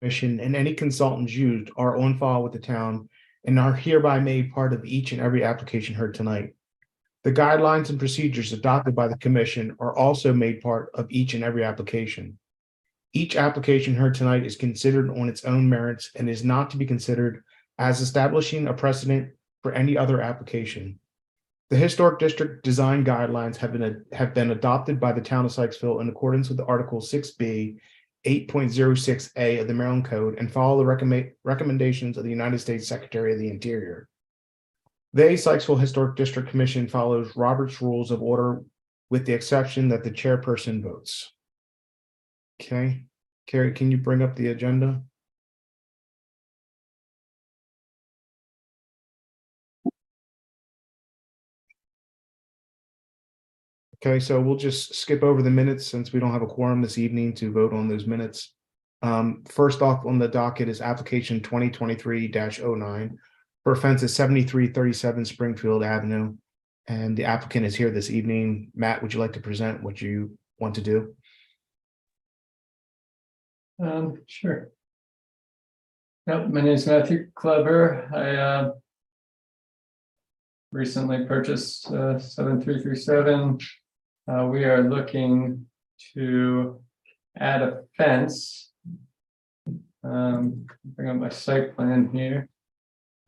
Commission and any consultants used are on file with the town and are hereby made part of each and every application heard tonight. The guidelines and procedures adopted by the commission are also made part of each and every application. Each application heard tonight is considered on its own merits and is not to be considered as establishing a precedent for any other application. The Historic District Design Guidelines have been adopted by the town of Sykesville in accordance with Article 6B, 8.06A of the Maryland Code and follow the recommendations of the United States Secretary of the Interior. The Sykesville Historic District Commission follows Robert's Rules of Order with the exception that the chairperson votes. Okay, Carrie, can you bring up the agenda? Okay, so we'll just skip over the minutes since we don't have a quorum this evening to vote on those minutes. First off on the docket is application 2023-09 for offense at 7337 Springfield Avenue. And the applicant is here this evening. Matt, would you like to present what you want to do? Sure. Yep, my name is Matthew Kleber. I recently purchased 7337. We are looking to add a fence. Bring up my site plan here.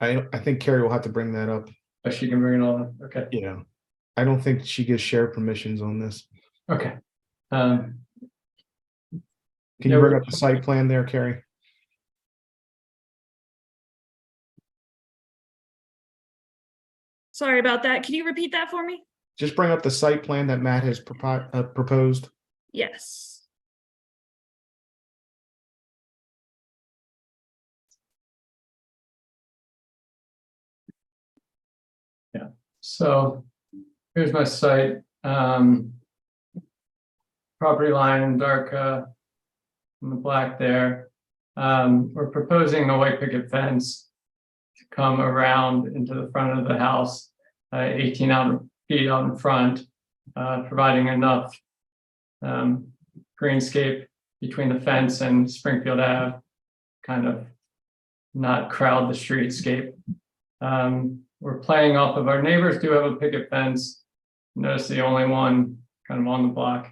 I think Carrie will have to bring that up. Oh, she can bring it all up. Okay. Yeah, I don't think she gives share permissions on this. Okay. Can you bring up the site plan there, Carrie? Sorry about that. Can you repeat that for me? Just bring up the site plan that Matt has proposed. Yes. Yeah. So here's my site. Property line in dark in the black there. We're proposing a white picket fence to come around into the front of the house, 18 feet out in front, providing enough greenscape between the fence and Springfield Ave, kind of not crowd the streetscape. We're playing off of our neighbors do have a picket fence. Notice the only one kind of on the block.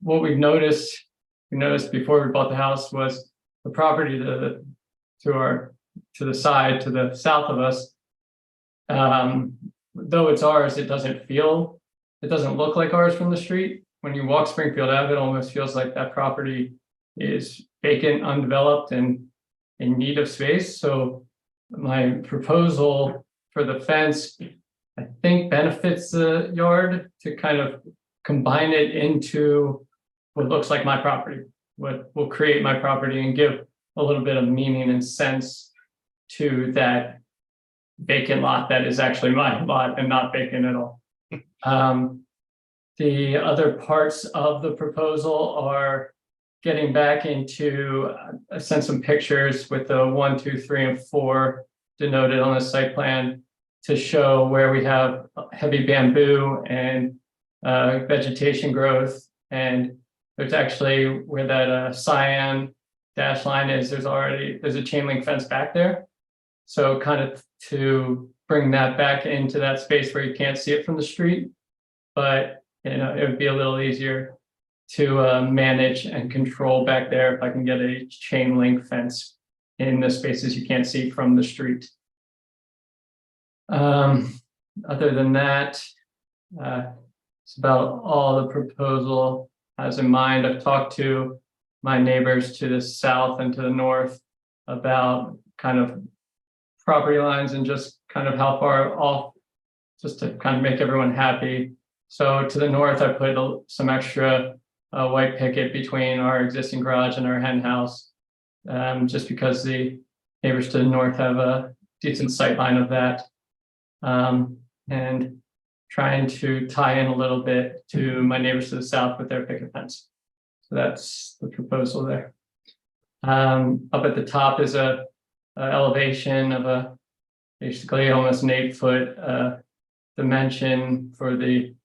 What we noticed before we bought the house was the property to the side, to the south of us. Though it's ours, it doesn't look like ours from the street. When you walk Springfield Ave, it almost feels like that property is vacant, undeveloped, and in need of space. So my proposal for the fence, I think, benefits the yard to kind of combine it into what looks like my property, what will create my property and give a little bit of meaning and sense to that vacant lot that is actually my lot and not vacant at all. The other parts of the proposal are getting back into, I sent some pictures with the 1, 2, 3, and 4 denoted on the site plan to show where we have heavy bamboo and vegetation growth. And there's actually where that cyan dash line is, there's a chain link fence back there. So kind of to bring that back into that space where you can't see it from the street, but it would be a little easier to manage and control back there if I can get a chain link fence in the spaces you can't see from the street. Other than that, it's about all the proposal has in mind. I've talked to my neighbors to the south and to the north about kind of property lines and just kind of how far off, just to kind of make everyone happy. So to the north, I put some extra white picket between our existing garage and our hen house, just because the neighbors to the north have a decent sight line of that. And trying to tie in a little bit to my neighbors to the south with their picket fence. So that's the proposal there. Up at the top is a elevation of basically almost an 8-foot dimension for the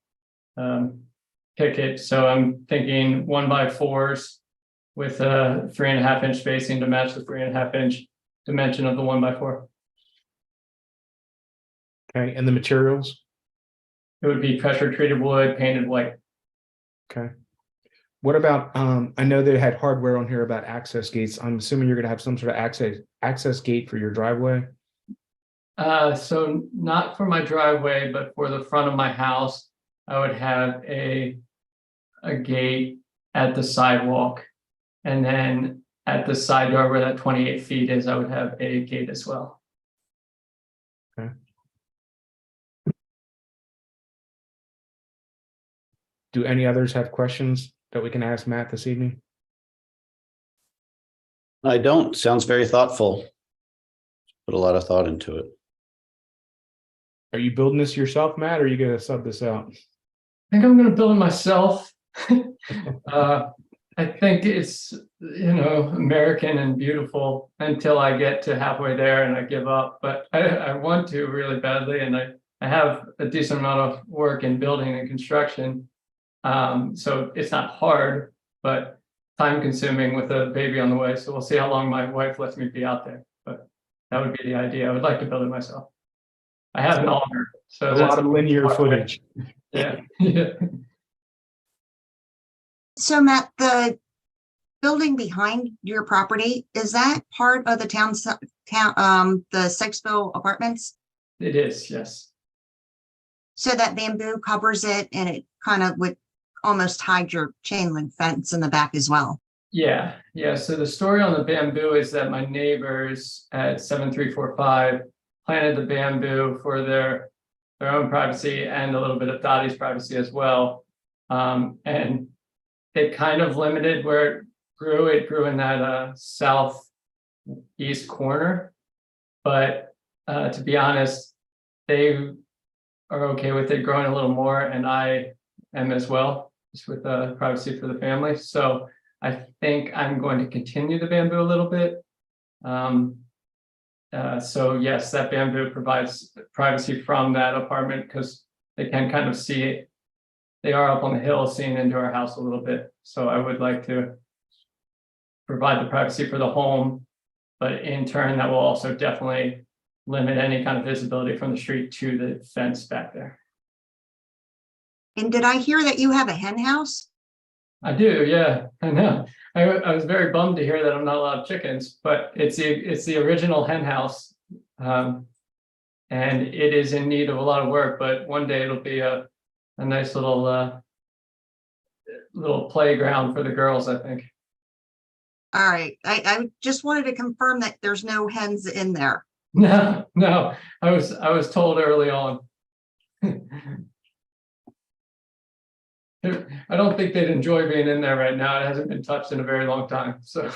picket. So I'm thinking 1x4s with a 3.5 inch spacing to match the 3.5 inch dimension of the 1x4. Okay, and the materials? It would be pressure treated wood painted white. Okay. What about, I know they had hardware on here about access gates. I'm assuming you're gonna have some sort of access gate for your driveway? So not for my driveway, but for the front of my house, I would have a gate at the sidewalk. And then at the side yard where that 28 feet is, I would have a gate as well. Okay. Do any others have questions that we can ask Matt this evening? I don't. Sounds very thoughtful. Put a lot of thought into it. Are you building this yourself, Matt, or are you gonna sub this out? I think I'm gonna build it myself. I think it's, American and beautiful until I get to halfway there and I give up, but I want to really badly, and I have a decent amount of work in building and construction. So it's not hard, but time consuming with a baby on the way. So we'll see how long my wife lets me be out there, but that would be the idea. I would like to build it myself. I have an auger, so A that's lot of linear footage. Yeah, yeah. So Matt, the building behind your property, is that part of the the Sykesville Apartments? It is, yes. So that bamboo covers it and it kind of would almost hide your chain link fence in the back as well. Yeah. So the story on the bamboo is that my neighbors at 7345 planted the bamboo for their own privacy and a little bit of Dottie's privacy as well. And it kind of limited where it grew. It grew in that southeast corner. But to be honest, they are okay with it growing a little more, and I am as well, just with privacy for the family. So I think I'm going to continue the bamboo a little bit. So yes, that bamboo provides privacy from that apartment because they can kind of see it. They are up on the hill seeing into our house a little bit. So I would like to provide the privacy for the home, but in turn, that will also definitely limit any kind of visibility from the street to the fence back there. And did I hear that you have a hen house? I do, yeah, I know. I was very bummed to hear that I'm not allowed chickens, but it's the original hen house. And it is in need of a lot of work, but one day it'll be a nice little playground for the girls, I think. All right, I just wanted to confirm that there's no hens in there. No, I was told early on. I don't think they'd enjoy being in there right now. It hasn't been touched in a very long time, so.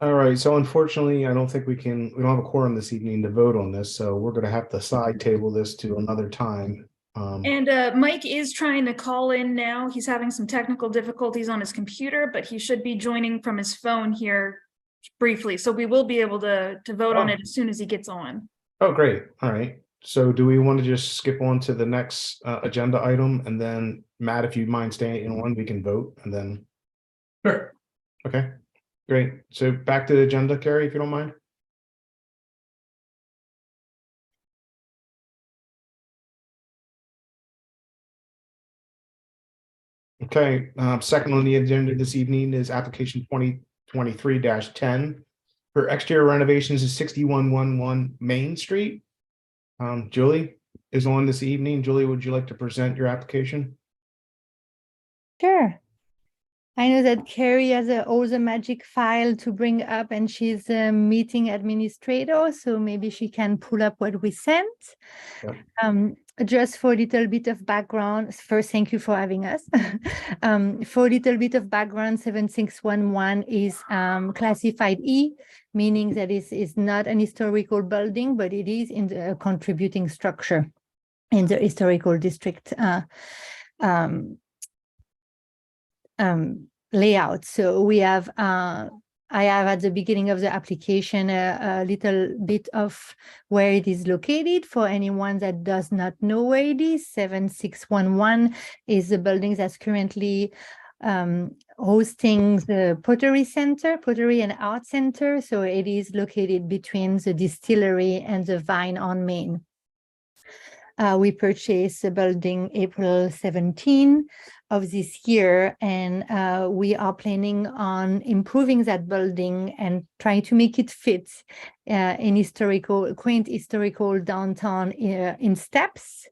All right, so unfortunately, I don't think we don't have a quorum this evening to vote on this, so we're gonna have to side table this to another time. And Mike is trying to call in now. He's having some technical difficulties on his computer, but he should be joining from his phone here briefly. So we will be able to vote on it as soon as he gets on. Oh, great. All right. So do we want to just skip on to the next agenda item, and then Matt, if you mind staying on, we can vote and then. Sure. Okay, great. So back to the agenda, Carrie, if you don't mind. Okay, second on the agenda this evening is application 2023-10 for exterior renovations of 6111 Main Street. Julie is on this evening. Julie, would you like to present your application? Sure. I know that Carrie has all the magic file to bring up, and she's a meeting administrator, so maybe she can pull up what we sent. Yep. Just for a little bit of background, first, thank you for having us. For a little bit of background, 7611 is classified E, meaning that it is not an historical building, but it is in the contributing structure in the historical district layout. So we have I have at the beginning of the application a little bit of where it is located for anyone that does not know where it is. 7611 is the building that's currently hosting the Pottery and Art Center. So it is located between the distillery and the Vine on Main. We purchased the building April 17 of this year, and we are planning on improving that building and trying to make it fit in quaint historical downtown in steps.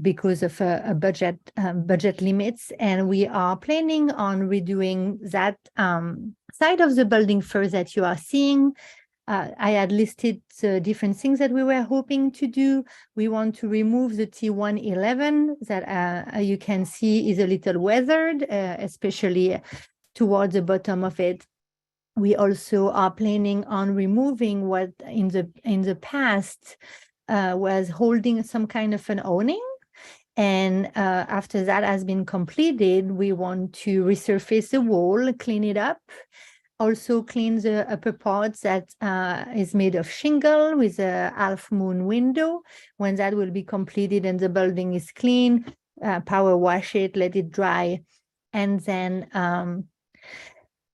Because of a budget limits, and we are planning on redoing that side of the building first that you are seeing. I had listed the different things that we were hoping to do. We want to remove the T111 that you can see is a little weathered, especially towards the bottom of it. We also are planning on removing what in the past was holding some kind of an awning. And after that has been completed, we want to resurface the wall, clean it up, also clean the upper parts that is made of shingle with a half moon window. When that will be completed and the building is clean, power wash it, let it dry, and then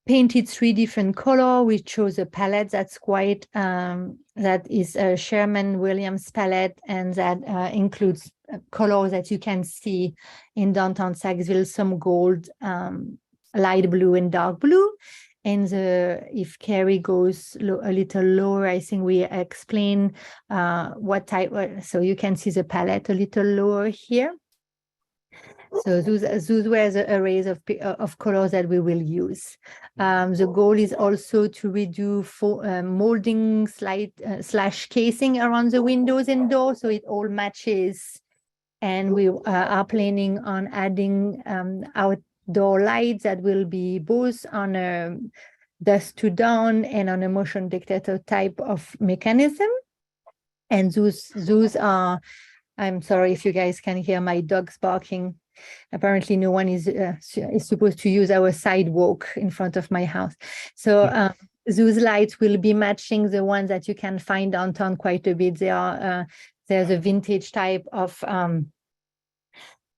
paint it 3 different colors. We chose a palette that's quite, that is a Sherman-Williams palette, and that includes colors that you can see in downtown Saxville, some gold, light blue and dark blue. And if Carrie goes a little lower, I think we explain what type, so you can see the palette a little lower here. So those were the arrays of colors that we will use. The goal is also to redo molding slash casing around the windows and doors, so it all matches. And we are planning on adding outdoor lights that will be both on a dusk to dawn and on a motion detector type of mechanism. And those are, I'm sorry if you guys can hear my dogs barking. Apparently no one is supposed to use our sidewalk in front of my house. So those lights will be matching the ones that you can find downtown quite a bit. There's a vintage type of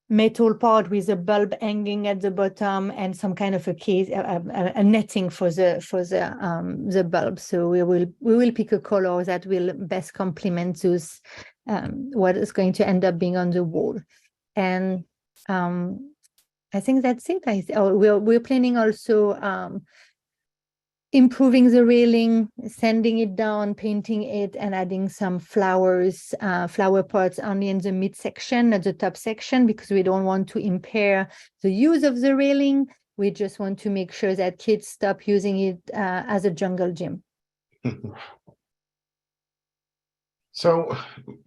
metal part with a bulb hanging at the bottom and some kind of a case, a netting for the bulb. So we will pick a color that will best complement those what is going to end up being on the wall. And I think that's it. We're planning also improving the railing, sanding it down, painting it, and adding some flowers, flower pots only in the midsection, not the top section, because we don't want to impair the use of the railing. We just want to make sure that kids stop using it as a jungle gym. So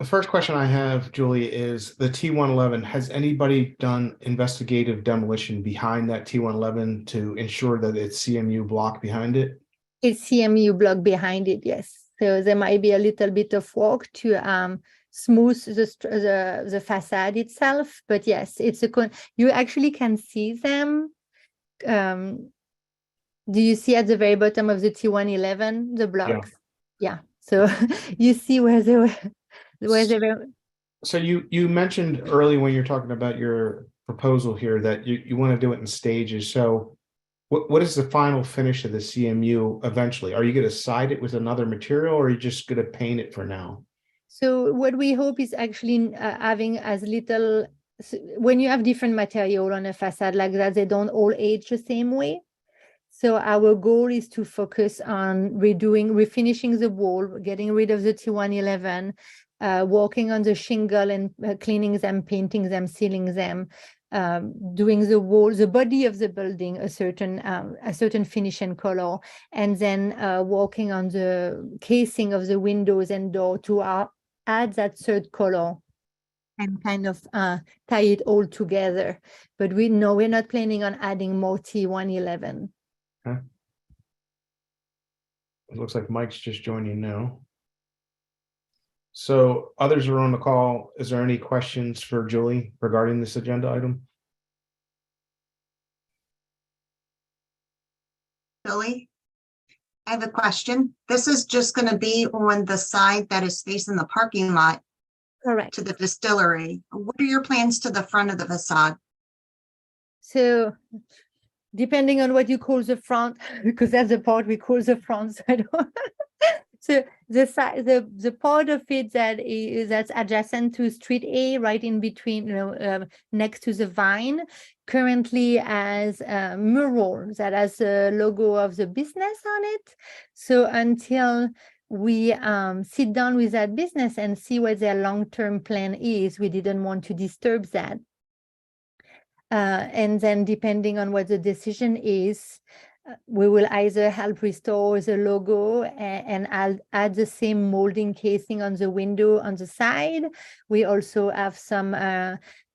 the first question I have, Julie, is the T111. Has anybody done investigative demolition behind that T111 to ensure that it's CMU block behind it? It's CMU block behind it, yes. So there might be a little bit of work to smooth the facade itself, but yes, it's you actually can see them. Do you see at the very bottom of the T111 the blocks? Yeah. So you see where they were. So you mentioned early when you're talking about your proposal here that you want to do it in stages. So what is the final finish of the CMU eventually? Are you going to side it with another material, or are you just going to paint it for now? So what we hope is actually having as little, when you have different material on a facade like that, they don't all age the same way. So our goal is to focus on refinishing the wall, getting rid of the T111, working on the shingle and cleaning them, painting them, sealing them, doing the wall, the body of the building, a certain finish and color, and then working on the casing of the windows and door to add that third color and kind of tie it all together. But we're not planning on adding more T111. Okay. It looks like Mike's just joining now. So others are on the call. Is there any questions for Julie regarding this agenda item? Billy? I have a question. This is just going to be on the side that is facing the parking lot Correct. to the distillery. What are your plans to the front of the facade? So depending on what you call the front, because that's the part we call the front. So, I don't so the side, the part of it that's adjacent to Street A, right in between, next to the Vine, currently has a mural that has the logo of the business on it. So until we sit down with that business and see what their long-term plan is, we didn't want to disturb that. And then depending on what the decision is, we will either help restore the logo and add the same molding casing on the window on the side. We also have some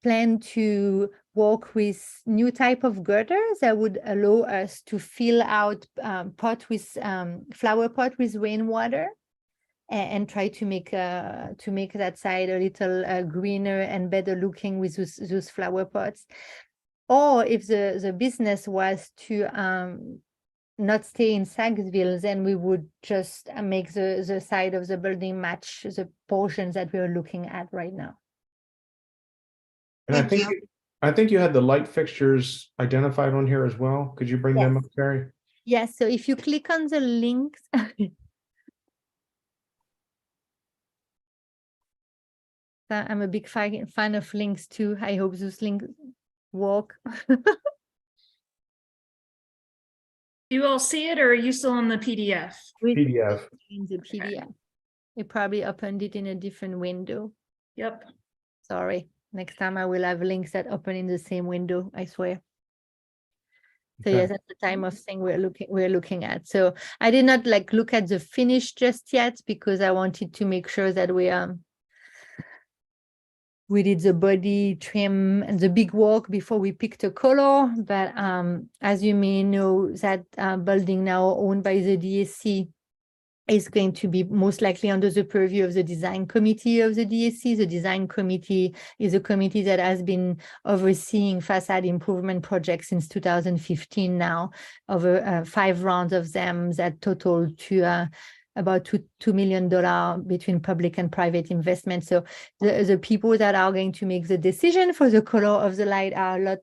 plan to work with new type of girders that would allow us to fill out flower pot with rainwater and try to make that side a little greener and better looking with those flower pots. Or if the business was to not stay in Saxville, then we would just make the side of the building match the portions that we are looking at right now. And I Thank think, I think you had the light fixtures identified on here as well. Could you bring them up, Carrie? Yes, so if you click on the links, I'm a big fan of links too. I hope those links work. You all see it, or are you still on the PDF? PDF. In the PDF. I probably opened it in a different window. Yep. Sorry. Next time I will have links that open in the same window, I swear. So Okay. yes, that's the time of thing we're looking at. So I did not look at the finish just yet because I wanted to make sure that we did the body trim and the big work before we picked a color. But as you may know, that building now owned by the DSC is going to be most likely under the purview of the design committee of the DSC. The design committee is a committee that has been overseeing facade improvement projects since 2015 now, over 5 rounds of them that total to about $2 million between public and private investment. So the people that are going to make the decision for the color of the light are a lot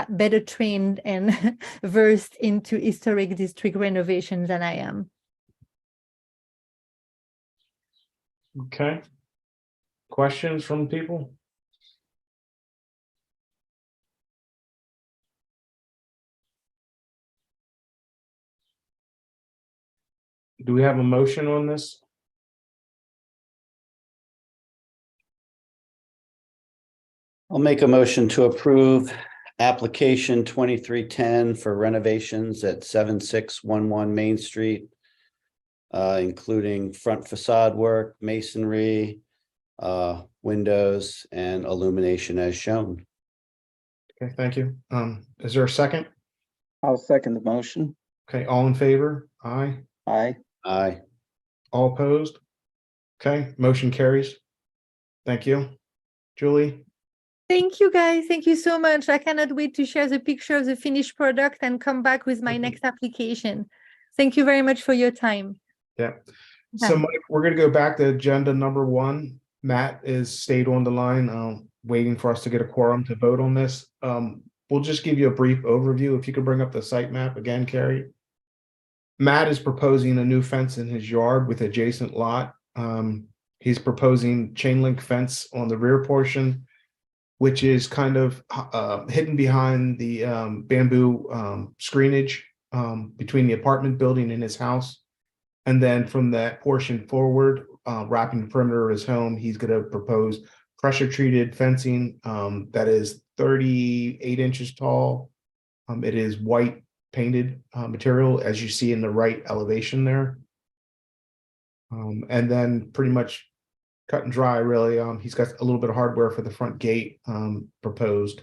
better trained and versed into historic district renovation than I am. Okay. Questions from people? Do we have a motion on this? I'll make a motion to approve application 2310 for renovations at 7611 Main Street, including front facade work, masonry, windows, and illumination as shown. Okay, thank you. Is there a second? I'll second the motion. Okay, all in favor? Aye. Aye. Aye. All opposed? Okay, motion carries. Thank you. Julie? Thank you, guys. Thank you so much. I cannot wait to share the picture of the finished product and come back with my next application. Thank you very much for your time. Yeah. So Mike, we're gonna go back to agenda number 1. Matt is stayed on the line, waiting for us to get a quorum to vote on this. We'll just give you a brief overview. If you could bring up the site map again, Carrie. Matt is proposing a new fence in his yard with adjacent lot. He's proposing chain link fence on the rear portion, which is kind of hidden behind the bamboo screenage between the apartment building and his house. And then from that portion forward, wrapping the perimeter of his home, he's going to propose pressure treated fencing that is 38 inches tall. It is white painted material, as you see in the right elevation there. And then pretty much cut and dry, really. He's got a little bit of hardware for the front gate proposed,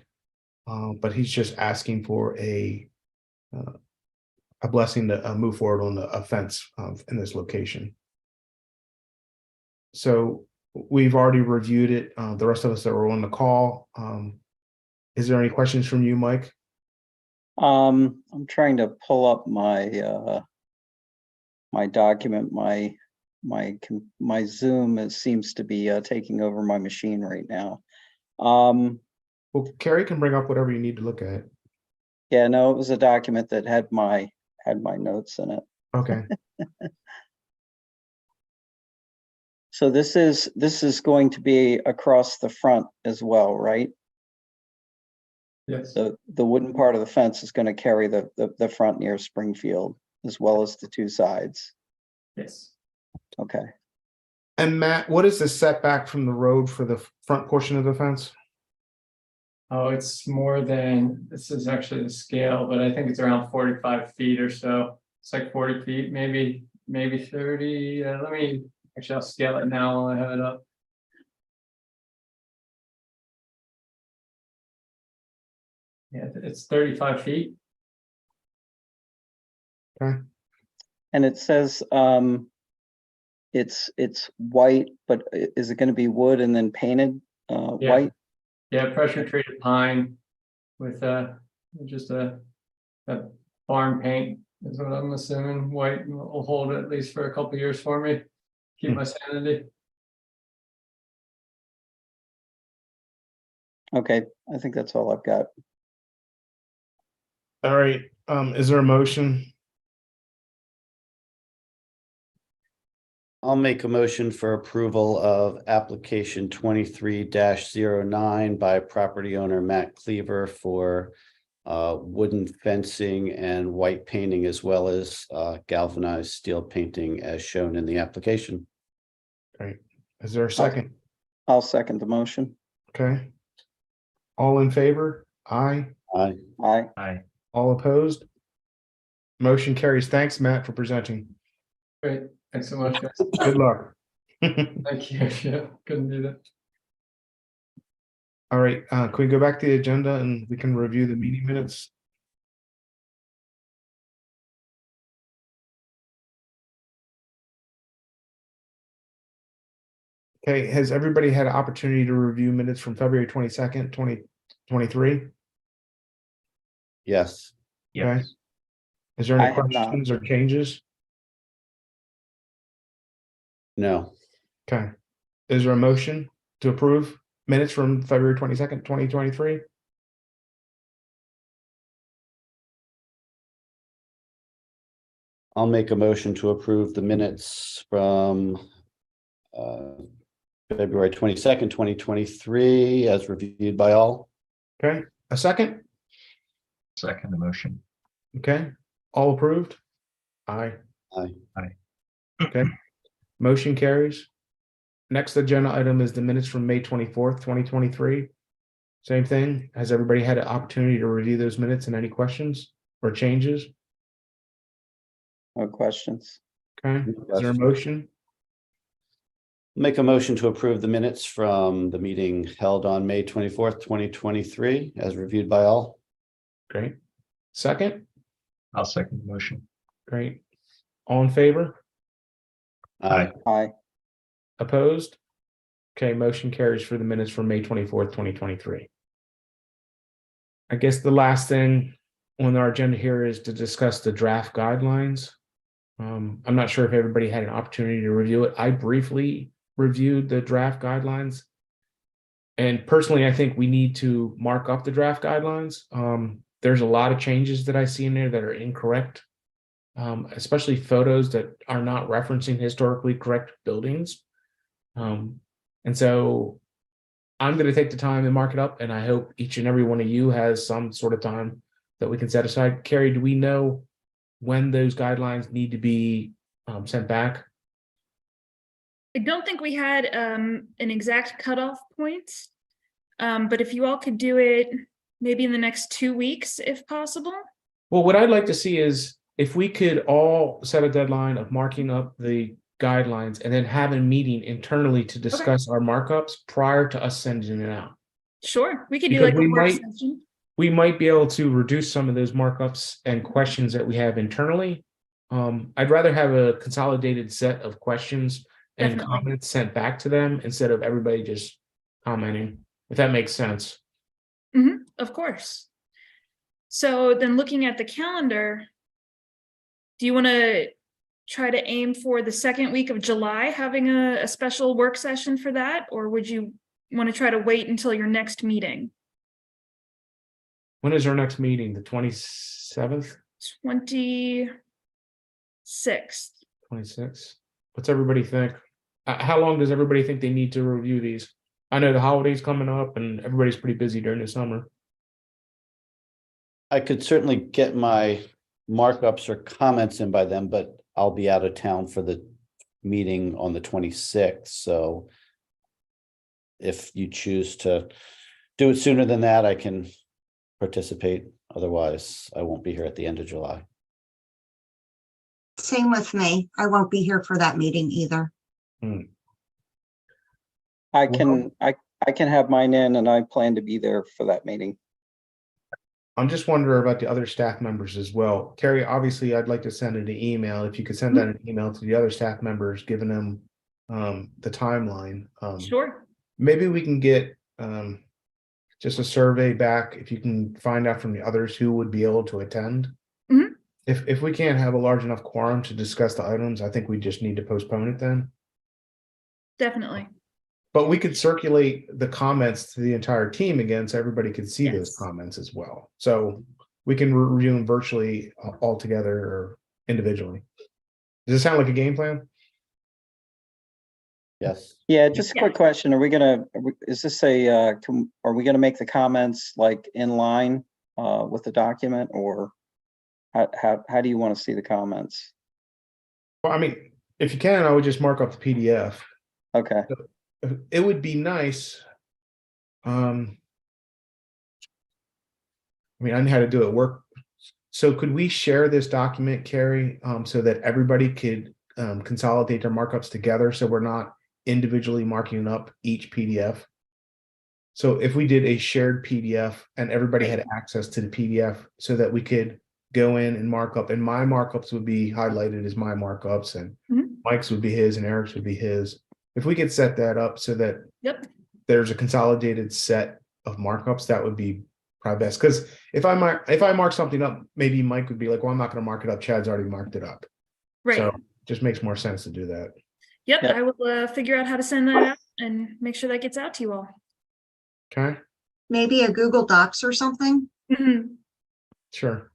but he's just asking for a blessing to move forward on a fence in this location. So we've already reviewed it. The rest of us that were on the call. Is there any questions from you, Mike? I'm trying to pull up my my document, my Zoom seems to be taking over my machine right now. Well, Carrie can bring up whatever you need to look at. Yeah, no, it was a document that had my notes in it. Okay. So this is going to be across the front as well, right? Yes, The wooden part of the fence is going to carry the front near Springfield as well as the two sides. yes. Okay. And Matt, what is the setback from the road for the front portion of the fence? Oh, it's more than, this is actually the scale, but I think it's around 45 feet or so. It's like 40 feet, maybe 30. Actually, I'll scale it now while I have it up. Yeah, it's 35 feet. And it says it's white, but is it going to be wood and then painted Yeah. white? Yeah, pressure treated pine with just a barn paint is what I'm assuming. White will hold at least for a couple years for me. Keep my sanity. Okay, I think that's all I've got. All right, is there a motion? I'll make a motion for approval of application 23-09 by property owner Matt Cleaver for wooden fencing and white painting as well as galvanized steel painting as shown in the application. Is there a second? I'll second the motion. Okay. All in favor? Aye. Aye. Aye. All opposed? Motion carries. Thanks, Matt, for presenting. Great, thanks so much, guys. Good luck. Thank you. Yeah, couldn't do that. All right, can we go back to the agenda and we can review the meeting minutes? Okay, has everybody had an opportunity to review minutes from February 22nd, 2023? Yes. Okay. Is there I any have not. questions or changes? No. Okay. Is there a motion to approve minutes from February 22nd, 2023? I'll make a motion to approve the minutes from February 22nd, 2023 as reviewed by all. Okay, a second? Second the motion. Okay, all approved? Aye. Aye. Okay, motion carries. Next agenda item is the minutes from May 24th, 2023. Same thing. Has everybody had an opportunity to review those minutes and any questions or changes? No questions. Okay, is there a motion? Make a motion to approve the minutes from the meeting held on May 24th, 2023 as reviewed by all. Great. Second? I'll second the motion. Great. All in favor? Aye. Aye. Opposed? Okay, motion carries for the minutes from May 24th, 2023. I guess the last thing on our agenda here is to discuss the draft guidelines. I'm not sure if everybody had an opportunity to review it. I briefly reviewed the draft guidelines. And personally, I think we need to mark up the draft guidelines. There's a lot of changes that I see in there that are incorrect, especially photos that are not referencing historically correct buildings. And so I'm going to take the time and mark it up, and I hope each and every one of you has some sort of time that we can set aside. Carrie, do we know when those guidelines need to be sent back? I don't think we had an exact cutoff point. But if you all could do it maybe in the next 2 weeks, if possible. Well, what I'd like to see is if we could all set a deadline of marking up the guidelines and then have a meeting internally to discuss our markups prior to us sending it out. Sure, we could do Because like a we work might- session. We might be able to reduce some of those markups and questions that we have internally. I'd rather have a consolidated set of questions and Definitely. comments sent back to them instead of everybody just commenting, if that makes sense. Of course. So then looking at the calendar, do you want to try to aim for the second week of July, having a special work session for that? Or would you want to try to wait until your next meeting? When is our next meeting? The 27th, 26th. 26th? What's everybody think? How long does everybody think they need to review these? I know the holidays coming up and everybody's pretty busy during the summer. I could certainly get my markups or comments in by then, but I'll be out of town for the meeting on the 26th, so if you choose to do it sooner than that, I can participate. Otherwise, I won't be here at the end of July. Same with me. I won't be here for that meeting either. I can have mine in and I plan to be there for that meeting. I'm just wondering about the other staff members as well. Carrie, obviously, I'd like to send an email. If you could send out an email to the other staff members, giving them the timeline. Sure. Maybe we can get just a survey back if you can find out from the others who would be able to attend. Mhm. If we can't have a large enough quorum to discuss the items, I think we just need to postpone it then. Definitely. But we could circulate the comments to the entire team again, so everybody could see those Yes. comments as well. So we can review them virtually all together or individually. Does it sound like a game plan? Yes. Yeah, just a Yeah. quick question. Are we make the comments like in line with the document, or how do you want to see the comments? Well, I mean, if you can, I would just mark up the PDF. Okay, It would be nice. I mean, I know how to do it work. So could we share this document, Carrie, so that everybody could consolidate their markups together, so we're not individually marking up each PDF? So if we did a shared PDF and everybody had access to the PDF so that we could go in and mark up, and my markups would be highlighted as my markups, and Mhm. Mike's would be his and Eric's would be his. If we could set that up so that Yep. there's a consolidated set of markups, that would be probably best. Because if I mark something up, maybe Mike would be like, well, I'm not going to mark it up. Chad's already marked it up. Right. So just makes more sense to do that. Yep. Yep. I will figure out how to send that out and make sure that gets out to you all. Okay, Maybe a Google Docs or something? Mhm. sure.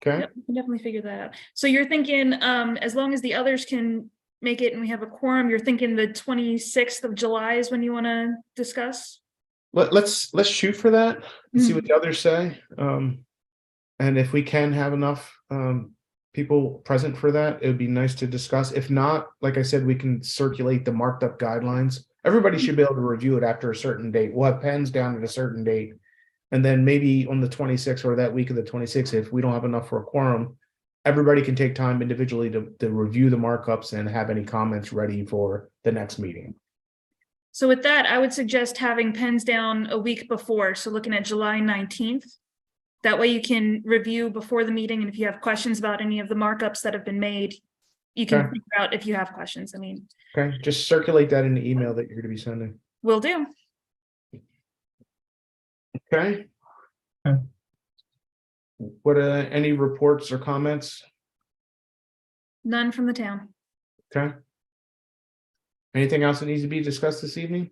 Okay, Yep, we can definitely figure that out. So you're thinking, as long as the others can make it and we have a quorum, you're thinking the 26th of July is when you want to discuss? let's shoot for that and see what the others say. And if we can have enough people present for that, it would be nice to discuss. If not, like I said, we can circulate the marked up guidelines. Everybody should be able to review it after a certain date. We'll have pens down at a certain date. And then maybe on the 26th or that week of the 26th, if we don't have enough for a quorum, everybody can take time individually to review the markups and have any comments ready for the next meeting. So with that, I would suggest having pens down a week before. So looking at July 19th. That way you can review before the meeting. And if you have questions about any of the markups that have been made, you can Okay. figure out if you have questions. I mean, Okay, just circulate that in the email that you're going to be sending. will do. Okay. Okay. What any reports or comments? None from the town. Okay. Anything else that needs to be discussed this evening?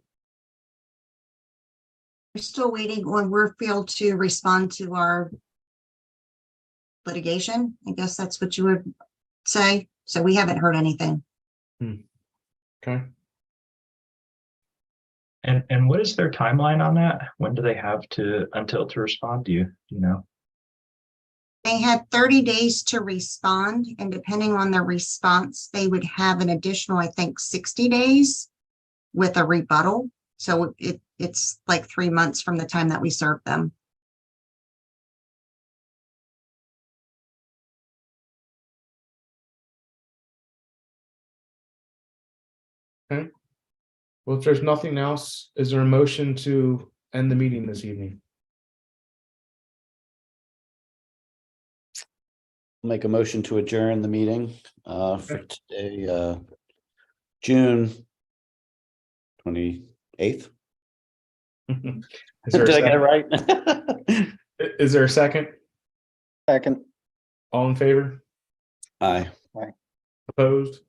We're still waiting on Warfield to respond to our litigation. I guess that's what you would say. So we haven't heard anything. Okay. And what is their timeline on that? When do they have until to respond? Do you know? They had 30 days to respond, and depending on their response, they would have an additional, I think, 60 days with a rebuttal. So it's like 3 months from the time that we served them. Okay. Well, if there's nothing else, is there a motion to end the meeting this evening? Make a motion to adjourn the meeting for today, June 28th. Is there a Did I get it second? right? Is there a second? second, All in favor? Aye. Opposed?